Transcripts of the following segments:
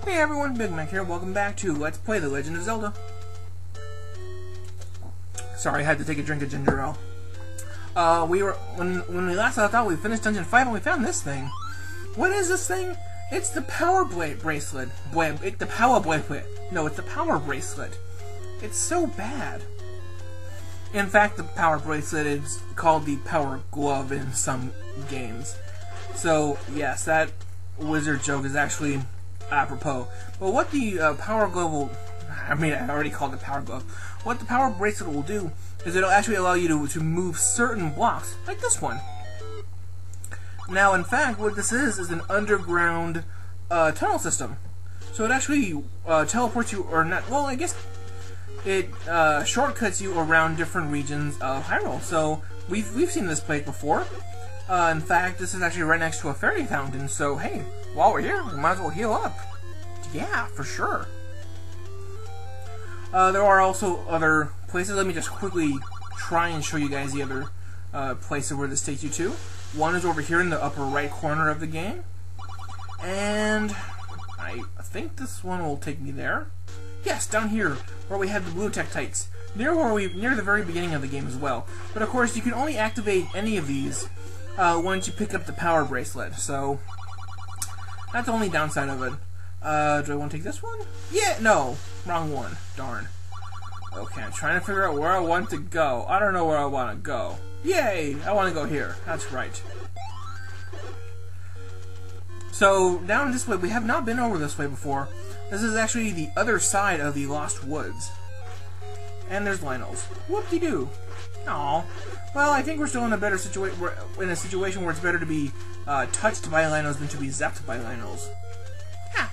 Hey everyone, Big Mac here. Welcome back to Let's Play The Legend of Zelda. Sorry, I had to take a drink of ginger ale. When we last left out, we finished Dungeon 5 and we found this thing. What is this thing? It's the Power Bracelet. It's the Power Bracelet. No, it's the Power Bracelet. It's so bad. In fact, the Power Bracelet is called the Power Glove in some games. So, yes, that wizard joke is actually apropos. But what the Power Glove will... I mean, I already called it Power Glove. What the Power Bracelet will do is it'll actually allow you to move certain blocks, like this one. Now, in fact, what this is an underground tunnel system. So it actually teleports you, or not, well, I guess it shortcuts you around different regions of Hyrule. So we've seen this place before. In fact, this is actually right next to a fairy fountain, so hey, while we're here, we might as well heal up. Yeah, for sure. There are also other places. Let me just quickly try and show you guys the other places where this takes you to. One is over here in the upper right corner of the game. And I think this one will take me there. Yes, down here, where we had the blue Tektites. Near the very beginning of the game as well. But of course, you can only activate any of these once you pick up the Power Bracelet. So that's the only downside of it. Do I want to take this one? Yeah, no. Wrong one. Darn. Okay, I'm trying to figure out where I want to go. I don't know where I want to go. Yay! I want to go here. That's right. So, down this way, we have not been over this way before. This is actually the other side of the Lost Woods. And there's Lynels. Whoop-de-doo. Aw. Well, I think we're still in a better situation where it's better to be touched by Lynels than to be zapped by Lynels. Ha!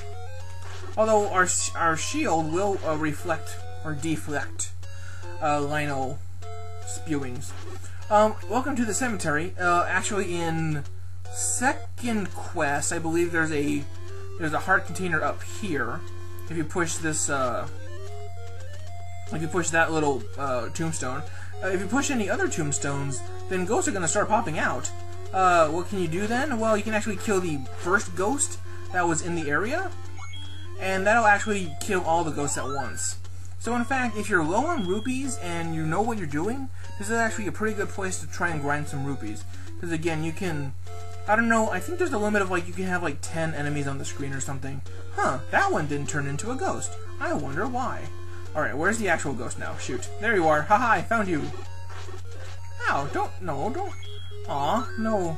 Although our shield will reflect or deflect Lynel spewings. Welcome to the cemetery. Actually, in second quest, I believe there's a heart container up here. If you push this, if you push that little tombstone. If you push any other tombstones, then ghosts are going to start popping out. What can you do then? Well, you can actually kill the first ghost that was in the area, and that'll actually kill all the ghosts at once. So in fact, if you're low on rupees and you know what you're doing, this is actually a pretty good place to try and grind some rupees. Because again, you can... I don't know, I think there's a limit of you can have 10 enemies on the screen or something. Huh, that one didn't turn into a ghost. I wonder why. Alright, where's the actual ghost now? Shoot. There you are. Haha, I found you. Ow, don't... Aw, no.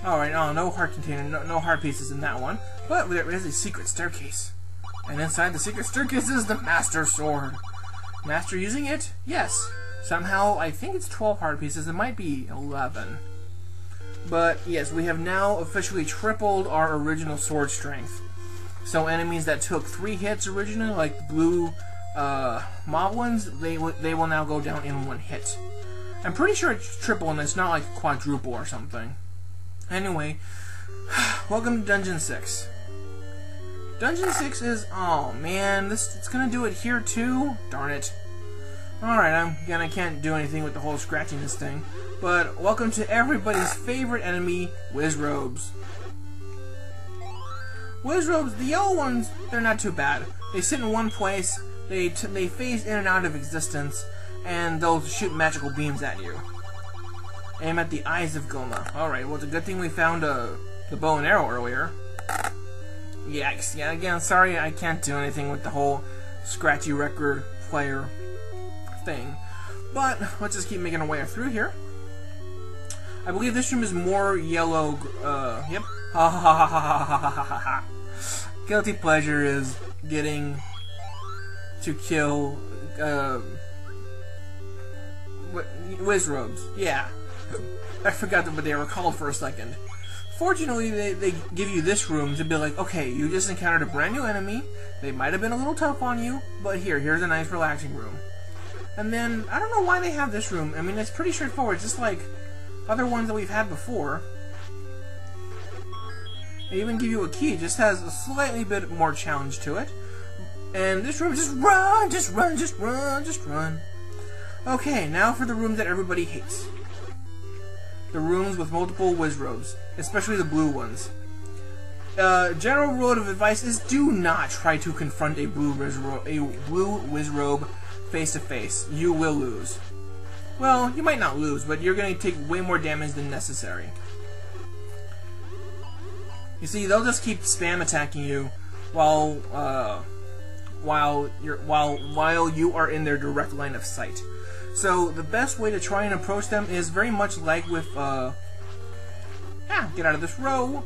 Alright, no heart container, no heart pieces in that one. But there is a secret staircase. And inside the secret staircase is the Master Sword. Master using it? Yes. Somehow, I think it's 12 heart pieces. It might be 11. But, yes, we have now officially tripled our original sword strength. So enemies that took 3 hits originally, like the blue moblins, they will now go down in 1 hit. I'm pretty sure it's triple and it's not like quadruple or something. Anyway, welcome to Dungeon 6. Dungeon 6 is... oh man, it's gonna do it here too? Darn it. Alright, I can't do anything with the whole scratching this thing. But welcome to everybody's favorite enemy, Wizrobes. Wizrobes, the yellow ones, they're not too bad. They sit in one place, they phase in and out of existence, and they'll shoot magical beams at you. Aim at the eyes of Goma. Alright, well it's a good thing we found the bow and arrow earlier. Yikes, yeah, again, sorry I can't do anything with the whole scratchy record player thing. But, let's just keep making our way through here. I believe this room is more yellow, yep. Ha ha ha ha ha ha ha ha ha. Guilty pleasure is getting to kill, Wizrobes. Yeah. I forgot what they were called for a second. Fortunately, they give you this room to be like, okay, you just encountered a brand new enemy, they might have been a little tough on you, but here's a nice relaxing room. And then, I don't know why they have this room. I mean, it's pretty straightforward, just like other ones that we've had before. They even give you a key, it just has a slightly bit more challenge to it. And this room, just run, just run, just run, just run. Okay, now for the room that everybody hates. The rooms with multiple Wizrobes, especially the blue ones. general rule of advice is do not try to confront a blue Wizrobe face to face. You will lose. Well, you might not lose, but you're going to take way more damage than necessary. You see, they'll just keep spam attacking you while you are in their direct line of sight. So the best way to try and approach them is very much like with get out of this row.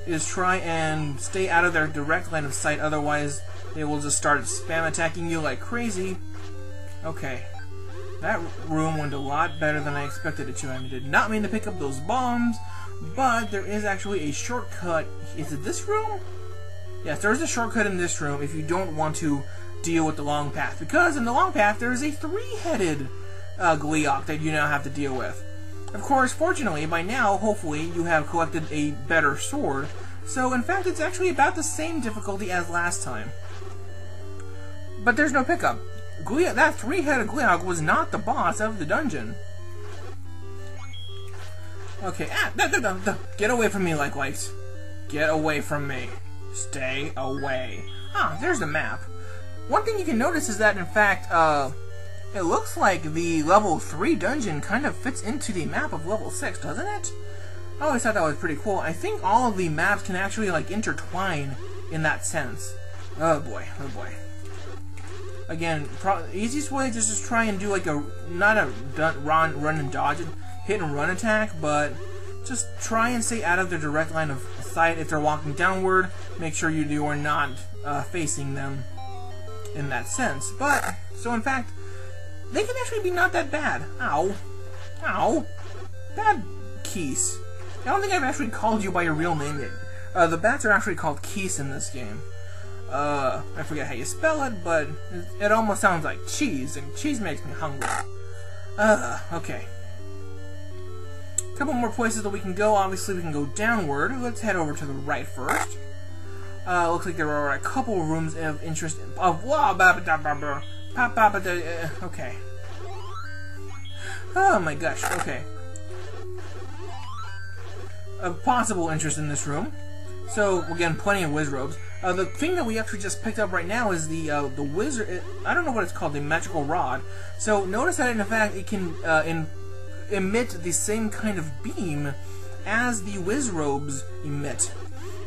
Is try and stay out of their direct line of sight, otherwise they will just start spam attacking you like crazy. Okay. That room went a lot better than I expected it to. I did not mean to pick up those bombs, but there is actually a shortcut. Is it this room? Yes, there is a shortcut in this room if you don't want to deal with the long path. Because in the long path, there is a three-headed Gleeok that you now have to deal with. Of course, fortunately, by now, hopefully, you have collected a better sword. So, in fact, it's actually about the same difficulty as last time. But there's no pickup. That three-headed Gleeok was not the boss of the dungeon. Okay, get away from me, like-likes. Get away from me. Stay away. Ah, there's the map. One thing you can notice is that, in fact, it looks like the level 3 dungeon kind of fits into the map of level 6, doesn't it? I always thought that was pretty cool. I think all of the maps can actually, like, intertwine in that sense. Oh boy, oh boy. Again, easiest way is just try and do, like, not a run and dodge, hit and run attack, but just try and stay out of their direct line of sight. If they're walking downward, make sure you are not facing them in that sense. But, so in fact, they can actually be not that bad. Ow. Ow. Bad Keese. I don't think I've actually called you by your real name yet. The bats are actually called Keese in this game. I forget how you spell it, but it almost sounds like cheese, and cheese makes me hungry. Okay. A couple more places that we can go. Obviously, we can go downward. Let's head over to the right first. Looks like there are a couple rooms of interest. Okay. Oh my gosh, okay. Of possible interest in this room. So, again, plenty of Wizrobes. The thing that we actually just picked up right now is the wizard. I don't know what it's called, the magical rod. So, notice that in fact it can emit the same kind of beam as the Wizrobes emit.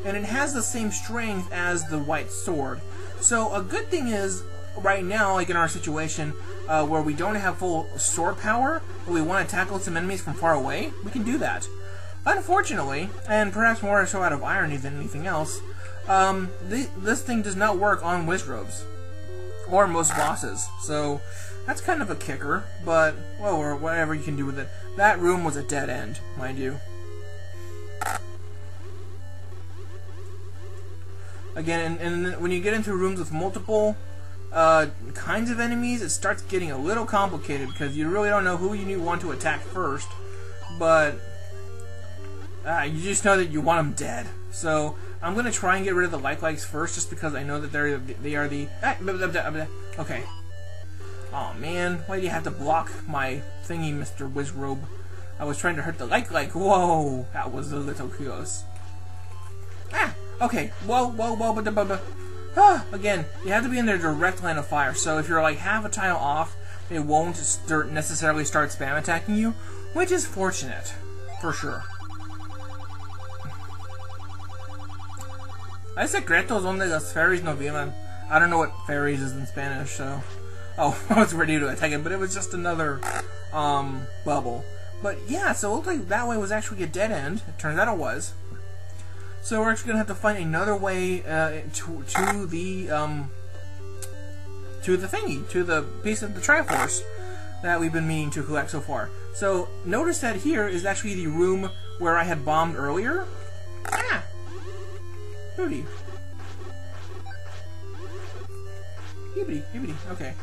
And it has the same strength as the white sword. So, a good thing is, right now, like in our situation, where we don't have full sword power, but we want to tackle some enemies from far away, we can do that. Unfortunately, and perhaps more so out of irony than anything else, this thing does not work on Wizrobes, or most bosses, so that's kind of a kicker, but, well, or whatever you can do with it. That room was a dead end, mind you. Again, and when you get into rooms with multiple kinds of enemies, it starts getting a little complicated because you really don't know who you want to attack first, but you just know that you want them dead. So I'm going to try and get rid of the like-likes first, just because I know that they are the... Okay. Oh man, why do you have to block my thingy, Mr. Wizrobe? I was trying to hurt the like-like. Whoa, that was a little close. Okay. Whoa. Again, you have to be in their direct line of fire, so if you're like half a tile off, they won't necessarily start spam attacking you, which is fortunate, for sure. I secretos donde las fairies no viven. I don't know what fairies is in Spanish, so... Oh, I was ready to attack it, but it was just another, bubble. But yeah, so it looked like that way was actually a dead end. It turns out it was. So we're actually gonna have to find another way to the thingy, to the piece of the Triforce that we've been meaning to collect so far. So notice that here is actually the room where I had bombed earlier. Booty. Hibbity. Okay.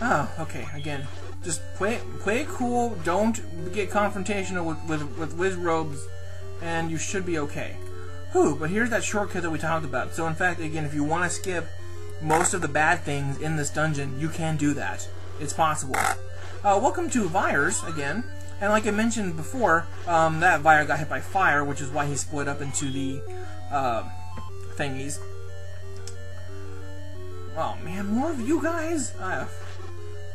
Oh, okay. Again, just play it cool. Don't get confrontational with Wizrobes, and you should be okay. Whew, but here's that shortcut that we talked about. So in fact, again, if you want to skip most of the bad things in this dungeon, you can do that. It's possible. Welcome to Vyres, again. And like I mentioned before, that Vire got hit by fire, which is why he split up into the thingies. Oh man, more of you guys?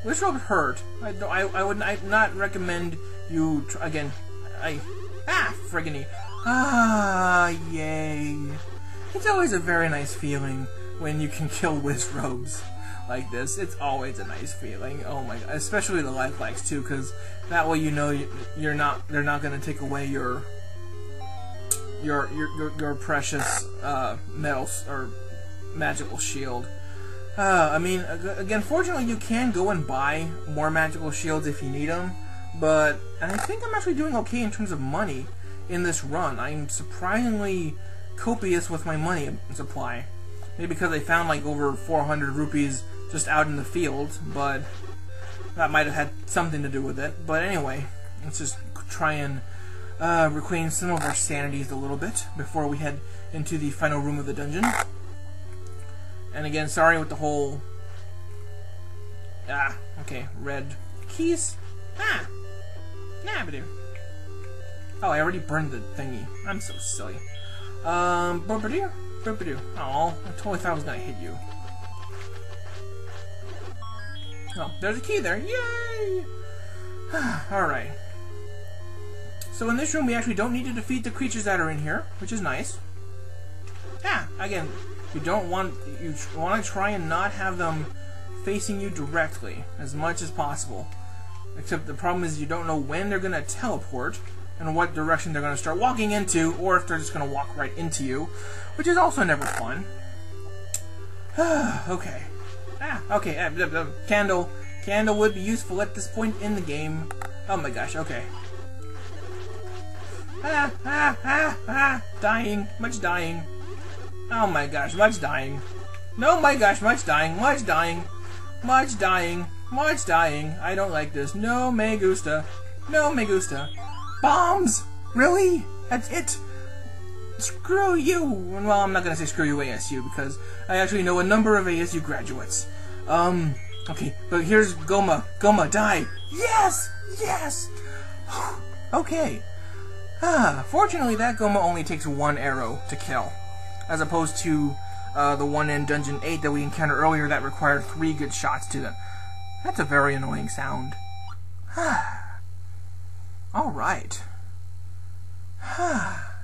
Wish Robe hurt. I would not recommend you again. Friggin'. Yay. It's always a very nice feeling when you can kill Wish Robes like this. It's always a nice feeling. Oh my god, especially the lifelikes too, because that way you know they're not going to take away your precious metals or magical shield. I mean, again, fortunately you can go and buy more magical shields if you need them, but I think I'm actually doing okay in terms of money in this run. I'm surprisingly copious with my money supply. Maybe because I found like over 400 rupees just out in the field, but that might have had something to do with it. But anyway, let's just try and reclaim some of our sanities a little bit before we head into the final room of the dungeon. And again, sorry with the whole... okay, red keys. Nah, oh, I already burned the thingy. I'm so silly. Boop-a-doo. Boop-a-doo. Aw, I totally thought I was gonna hit you. Oh, there's a key there. Yay! Alright. So in this room, we actually don't need to defeat the creatures that are in here, which is nice. Again, you want to try and not have them facing you directly as much as possible. Except the problem is you don't know when they're going to teleport and what direction they're going to start walking into, or if they're just going to walk right into you, which is also never fun. Okay. Okay. Candle would be useful at this point in the game. Oh my gosh. Okay. Dying. Much dying. Oh my gosh. Much dying. No, my gosh. Much dying. Much dying. Much dying. Much dying. I don't like this. No me gusta. No me gusta. Bombs? Really? That's it? Screw you! Well, I'm not gonna say screw you ASU, because I actually know a number of ASU graduates. Okay, but here's Goma. Goma, die! Yes! Yes! Okay. Fortunately, that Goma only takes one arrow to kill, as opposed to the one in Dungeon 8 that we encountered earlier that required 3 good shots to them. That's a very annoying sound. Alright.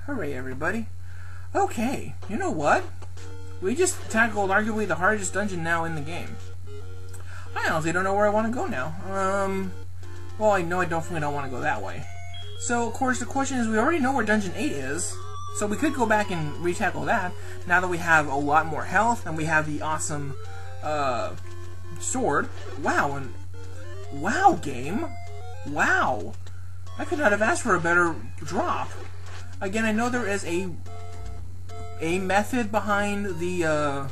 Hooray, everybody. Okay, you know what? We just tackled arguably the hardest dungeon now in the game. I honestly don't know where I want to go now. Well, I know I definitely don't want to go that way. So, of course, the question is, we already know where Dungeon 8 is, so we could go back and re-tackle that, now that we have a lot more health, and we have the awesome, sword. Wow, and... Wow, game! Wow! I could not have asked for a better drop. Again, I know there is a method behind the,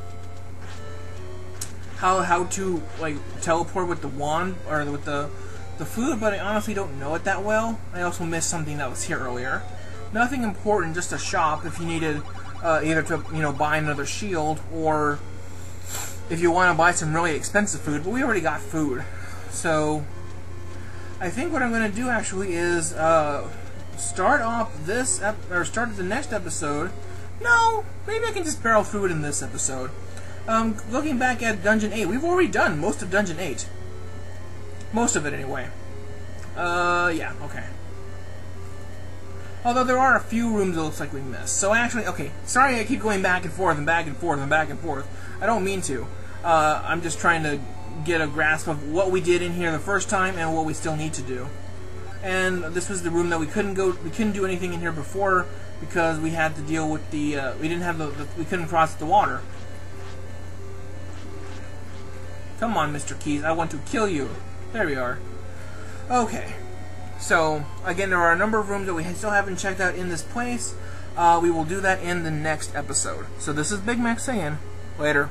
how to, like, teleport with the wand, or with the food, but I honestly don't know it that well. I also missed something that was here earlier. Nothing important, just a shop if you needed, either to, buy another shield, or if you want to buy some really expensive food, but we already got food. So, I think what I'm going to do actually is start off this start the next episode. No, maybe I can just barrel through it in this episode. Looking back at Dungeon 8, we've already done most of Dungeon 8. Most of it, anyway. Yeah, okay. Although there are a few rooms it looks like we missed. So actually, okay, sorry I keep going back and forth and back and forth and back and forth. I don't mean to. I'm just trying to get a grasp of what we did in here the first time and what we still need to do. And this was the room that we couldn't do anything in here before because we had to deal with the we couldn't cross the water. Come on, Mr. Keys, I want to kill you. There we are. Okay. So, again, there are a number of rooms that we still haven't checked out in this place. We will do that in the next episode. So this is Big Mac saying, later.